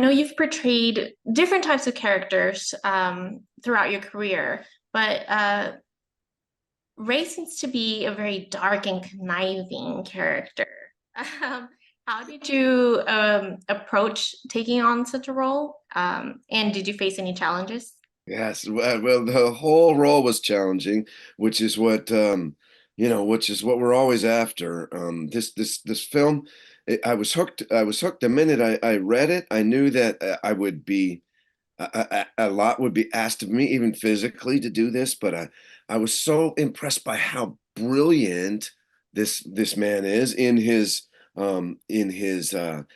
know you've portrayed different types of characters throughout your career, but Ray seems to be a very dark and conniving character. Um, how did you approach taking on such a role? And did you face any challenges? Yes, well, the whole role was challenging, which is which is what we're always after. This film, I was hooked. I was hooked the minute I read it. I knew that I would be a lot would be asked of me, even physically, to do this. But I was so impressed by how brilliant this man is in his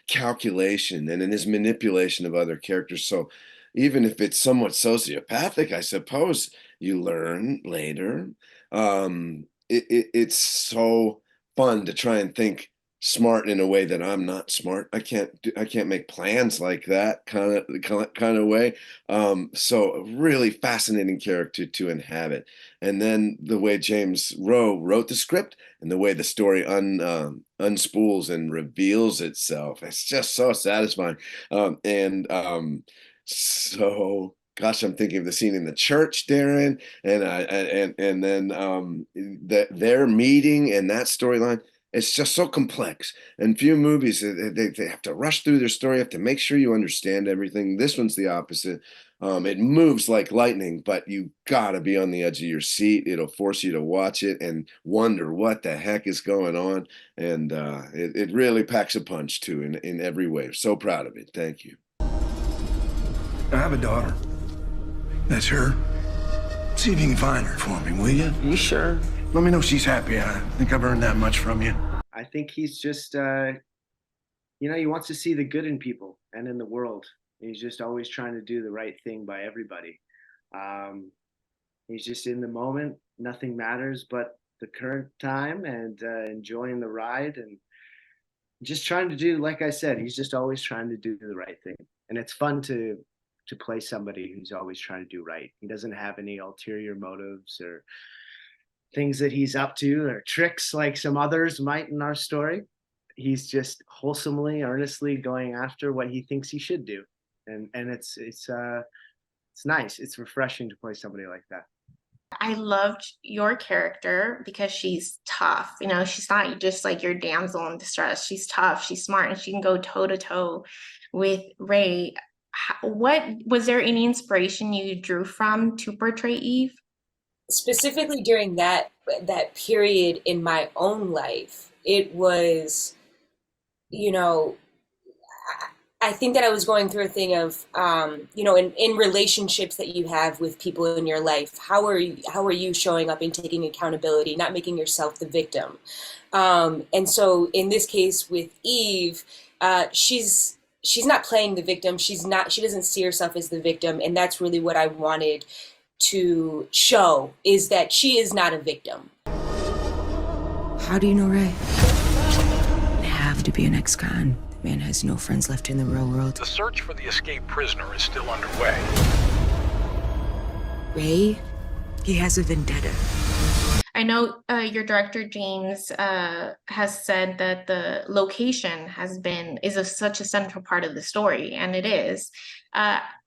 calculation and in his manipulation of other characters. So even if it's somewhat sociopathic, I suppose you learn later. It's so fun to try and think smart in a way that I'm not smart. I can't make plans like that kind of way. So really fascinating character to inhabit. And then the way James Rowe wrote the script and the way the story unspools and reveals itself, it's just so satisfying. So gosh, I'm thinking of the scene in the church, Darren, and then their meeting and that storyline. It's just so complex. And few movies, they have to rush through their story, have to make sure you understand everything. This one's the opposite. It moves like lightning, but you gotta be on the edge of your seat. It'll force you to watch it and wonder what the heck is going on. And it really packs a punch too in every way. So proud of it. Thank you. I have a daughter. That's her. See if you can find her for me, will you? You sure? Let me know she's happy. I think I've earned that much from you. I think he's just, he wants to see the good in people and in the world. He's just always trying to do the right thing by everybody. Um, he's just in the moment. Nothing matters but the current time and enjoying the ride and just trying to do, like I said, he's just always trying to do the right thing. And it's fun to play somebody who's always trying to do right. He doesn't have any ulterior motives or things that he's up to or tricks like some others might in our story. He's just wholesomely, earnestly going after what he thinks he should do. And it's nice. It's refreshing to play somebody like that. I loved your character because she's tough. You know, she's not just like your damsel in distress. She's tough, she's smart, and she can go toe to toe with Ray. What was there any inspiration you drew from to portray Eve? Specifically during that period in my own life, it was, you know, I think that I was going through a thing of, in relationships that you have with people in your life, how are you showing up and taking accountability, not making yourself the victim? And so in this case with Eve, she's not playing the victim. She doesn't see herself as the victim, and that's really what I wanted to show, is that she is not a victim. How do you know Ray? They have to be an ex-con. The man has no friends left in the real world. The search for the escaped prisoner is still underway. Ray? He has a vendetta. I know your director James has said that the location such a central part of the story, and it is.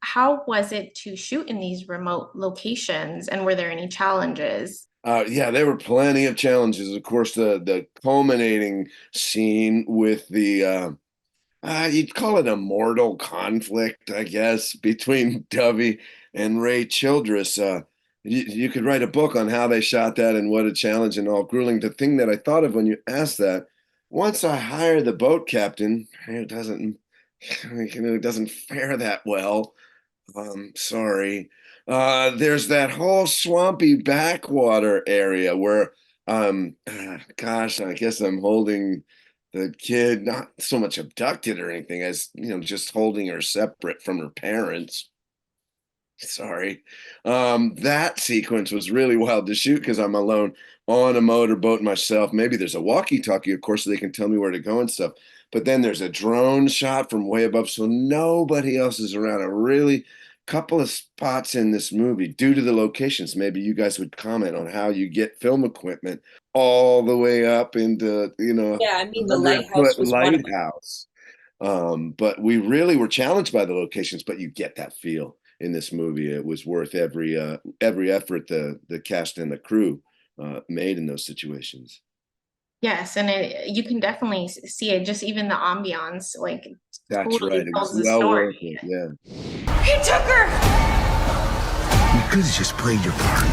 How was it to shoot in these remote locations, and were there any challenges? Yeah, there were plenty of challenges. Of course, the culminating scene with the you'd call it a mortal conflict, I guess, between Dovey and Ray Childress. You could write a book on how they shot that and what a challenge and all grueling. The thing that I thought of when you asked that, once I hire the boat captain, it doesn't fare that well. Sorry. There's that whole swampy backwater area where, gosh, I guess I'm holding the kid, not so much abducted or anything as, just holding her separate from her parents. Sorry. That sequence was really wild to shoot because I'm alone on a motorboat myself. Maybe there's a walkie-talkie, of course, so they can tell me where to go and stuff. But then there's a drone shot from way above, so nobody else is around. A really couple of spots in this movie, due to the locations, maybe you guys would comment on how you get film equipment all the way up into, Yeah, I mean, the lighthouse hundred-foot was one of them. lighthouse. But we really were challenged by the locations, but you get that feel in this movie. It was worth every effort the cast and the crew made in those situations. Yes, and you can definitely see it, just even the ambiance, like That's totally right. It was tells the well story. worth it. Yeah. He took her! You could have just played your part.